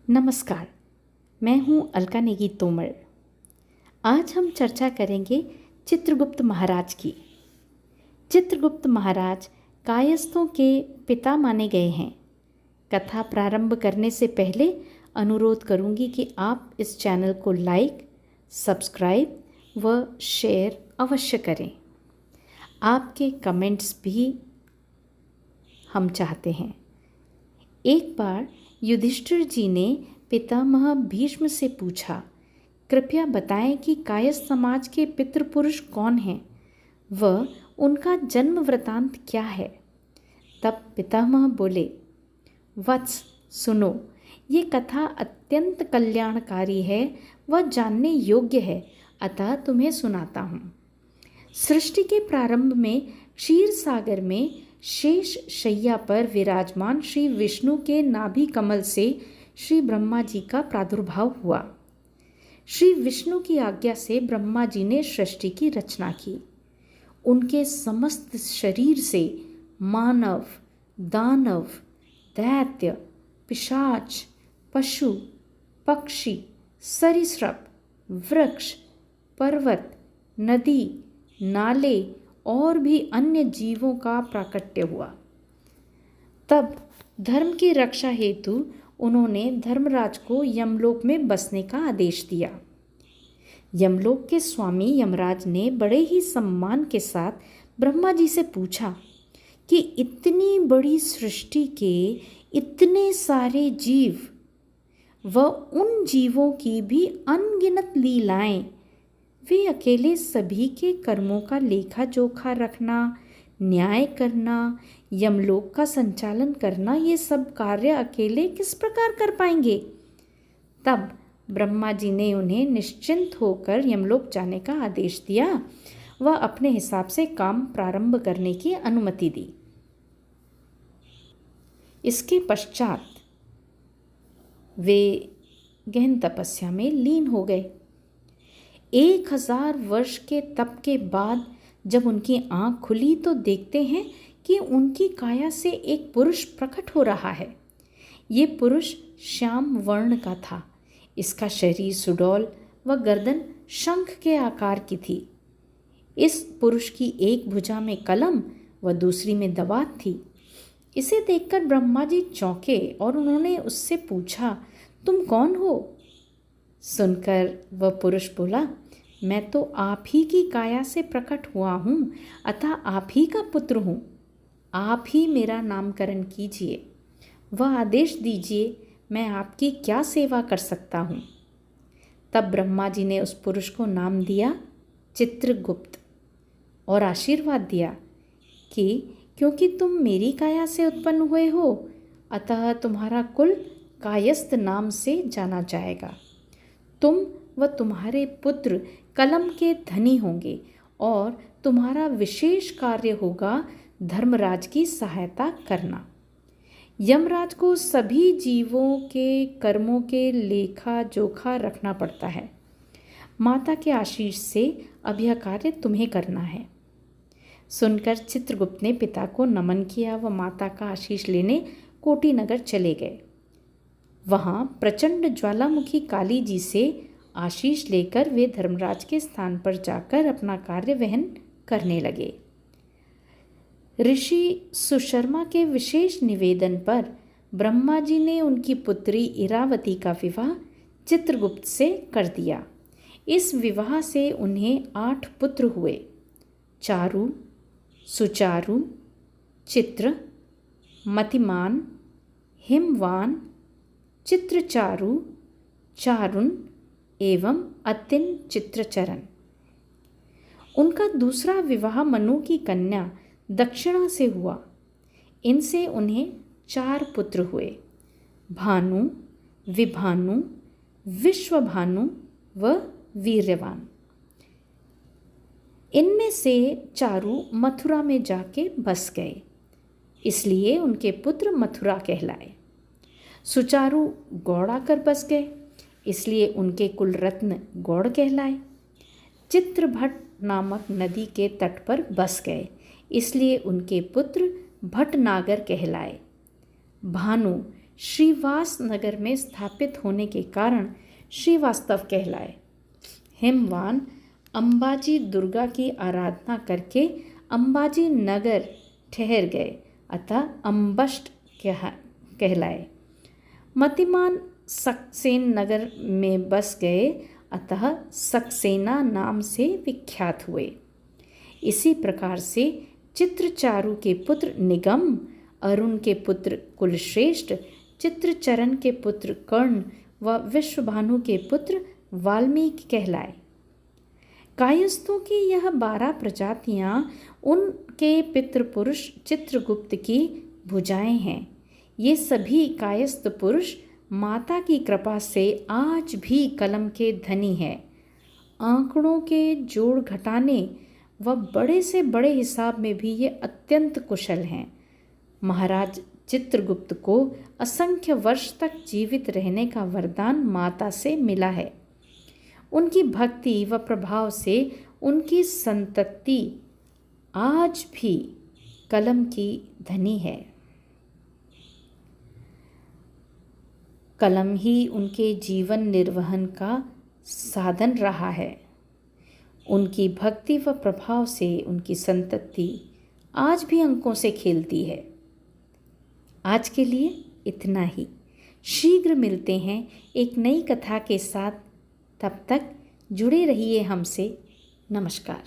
नमस्कार, मैं हूँ अलका नेगी तोमर। आज हम चर्चा करेंगे चित्रगुप्त महाराज की। चित्रगुप्त महाराज कायस्थों के पिता माने गए हैं। कथा प्रारंभ करने से पहले अनुरोध करूँगी कि आप इस चैनल को लाइक, सब्सक्राइब व शेयर अवश्य करें। आपके कमेंट्स भी हम चाहते हैं। एक बार युधिष्ठिर जी ने पितामह भीष्म से पूछा, कृपया बताएं कि कायस्थ समाज के पितृपुरुष कौन हैं व उनका जन्म वृतांत क्या है। तब पितामह बोले, वत्स सुनो, ये कथा अत्यंत कल्याणकारी है व जानने योग्य है, अतः तुम्हें सुनाता हूँ। सृष्टि के प्रारंभ में क्षीर सागर में शेष शैया पर विराजमान श्री विष्णु के नाभि कमल से श्री ब्रह्मा जी का प्रादुर्भाव हुआ। श्री विष्णु की आज्ञा से ब्रह्मा जी ने सृष्टि की रचना की। उनके समस्त शरीर से मानव, दानव, दैत्य, पिशाच, पशु, पक्षी, सरीसृप, वृक्ष, पर्वत, नदी, नाले और भी अन्य जीवों का प्राकट्य हुआ। तब धर्म की रक्षा हेतु उन्होंने धर्मराज को यमलोक में बसने का आदेश दिया। यमलोक के स्वामी यमराज ने बड़े ही सम्मान के साथ ब्रह्मा जी से पूछा कि इतनी बड़ी सृष्टि के इतने सारे जीव व उन जीवों की भी अनगिनत लीलाएं, वे अकेले सभी के कर्मों का लेखा जोखा रखना, न्याय करना, यमलोक का संचालन करना, ये सब कार्य अकेले किस प्रकार कर पाएंगे। तब ब्रह्मा जी ने उन्हें निश्चिंत होकर यमलोक जाने का आदेश दिया व अपने हिसाब से काम प्रारंभ करने की अनुमति दी। इसके पश्चात वे गहन तपस्या में लीन हो गए। 1000 वर्ष के तप के बाद जब उनकी आँख खुली तो देखते हैं कि उनकी काया से एक पुरुष प्रकट हो रहा है। ये पुरुष श्याम वर्ण का था। इसका शरीर सुडौल व गर्दन शंख के आकार की थी। इस पुरुष की एक भुजा में कलम व दूसरी में दवात थी। इसे देखकर ब्रह्मा जी चौंके और उन्होंने उससे पूछा, तुम कौन हो? सुनकर वह पुरुष बोला, मैं तो आप ही की काया से प्रकट हुआ हूँ, अतः आप ही का पुत्र हूँ। आप ही मेरा नामकरण कीजिए, वह आदेश दीजिए, मैं आपकी क्या सेवा कर सकता हूँ। तब ब्रह्मा जी ने उस पुरुष को नाम दिया चित्रगुप्त और आशीर्वाद दिया कि क्योंकि तुम मेरी काया से उत्पन्न हुए हो, अतः तुम्हारा कुल कायस्थ नाम से जाना जाएगा। तुम व तुम्हारे पुत्र कलम के धनी होंगे और तुम्हारा विशेष कार्य होगा धर्मराज की सहायता करना। यमराज को सभी जीवों के कर्मों के लेखा जोखा रखना पड़ता है। माता के आशीष से अब यह कार्य तुम्हें करना है। सुनकर चित्रगुप्त ने पिता को नमन किया व माता का आशीष लेने कोटि नगर चले गए। वहाँ प्रचंड ज्वालामुखी काली जी से आशीष लेकर वे धर्मराज के स्थान पर जाकर अपना कार्य वहन करने लगे। ऋषि सुशर्मा के विशेष निवेदन पर ब्रह्मा जी ने उनकी पुत्री इरावती का विवाह चित्रगुप्त से कर दिया। इस विवाह से उन्हें 8 पुत्र हुए, चारु, सुचारु, चित्र, मतिमान, हिमवान, चित्रचारु, चारुन एवं अतिन चित्रचरण। उनका दूसरा विवाह मनु की कन्या दक्षिणा से हुआ। इनसे उन्हें 4 पुत्र हुए, भानु, विभानु, विश्वभानु व वीर्यवान। इनमें से चारु मथुरा में जाके बस गए, इसलिए उनके पुत्र मथुरा कहलाए। सुचारु गौड़ आकर बस गए, इसलिए उनके कुल रत्न गौड़ कहलाए। चित्रभट्ट नामक नदी के तट पर बस गए, इसलिए उनके पुत्र भटनागर कहलाए। भानु श्रीवास नगर में स्थापित होने के कारण श्रीवास्तव कहलाए। हिमवान अंबाजी दुर्गा की आराधना करके अंबाजी नगर ठहर गए, अतः अम्बष्ट कहलाए। मतिमान सक्सेन नगर में बस गए, अतः सक्सेना नाम से विख्यात हुए। इसी प्रकार से चित्रचारु के पुत्र निगम, अरुण के पुत्र कुलश्रेष्ठ, चित्रचरण के पुत्र कर्ण व विश्वभानु के पुत्र वाल्मीकि कहलाए। कायस्थों की यह 12 प्रजातियां उनके पितृपुरुष चित्रगुप्त की भुजाएं हैं। ये सभी कायस्थ पुरुष माता की कृपा से आज भी कलम के धनी हैं। आंकड़ों के जोड़ घटाने व बड़े से बड़े हिसाब में भी ये अत्यंत कुशल हैं। महाराज चित्रगुप्त को असंख्य वर्ष तक जीवित रहने का वरदान माता से मिला है। उनकी भक्ति व प्रभाव से उनकी संतति आज भी कलम की धनी है। कलम ही उनके जीवन निर्वहन का साधन रहा है। उनकी भक्ति व प्रभाव से उनकी संतति आज भी अंकों से खेलती है। आज के लिए इतना ही। शीघ्र मिलते हैं एक नई कथा के साथ। तब तक जुड़े रहिए हमसे। नमस्कार।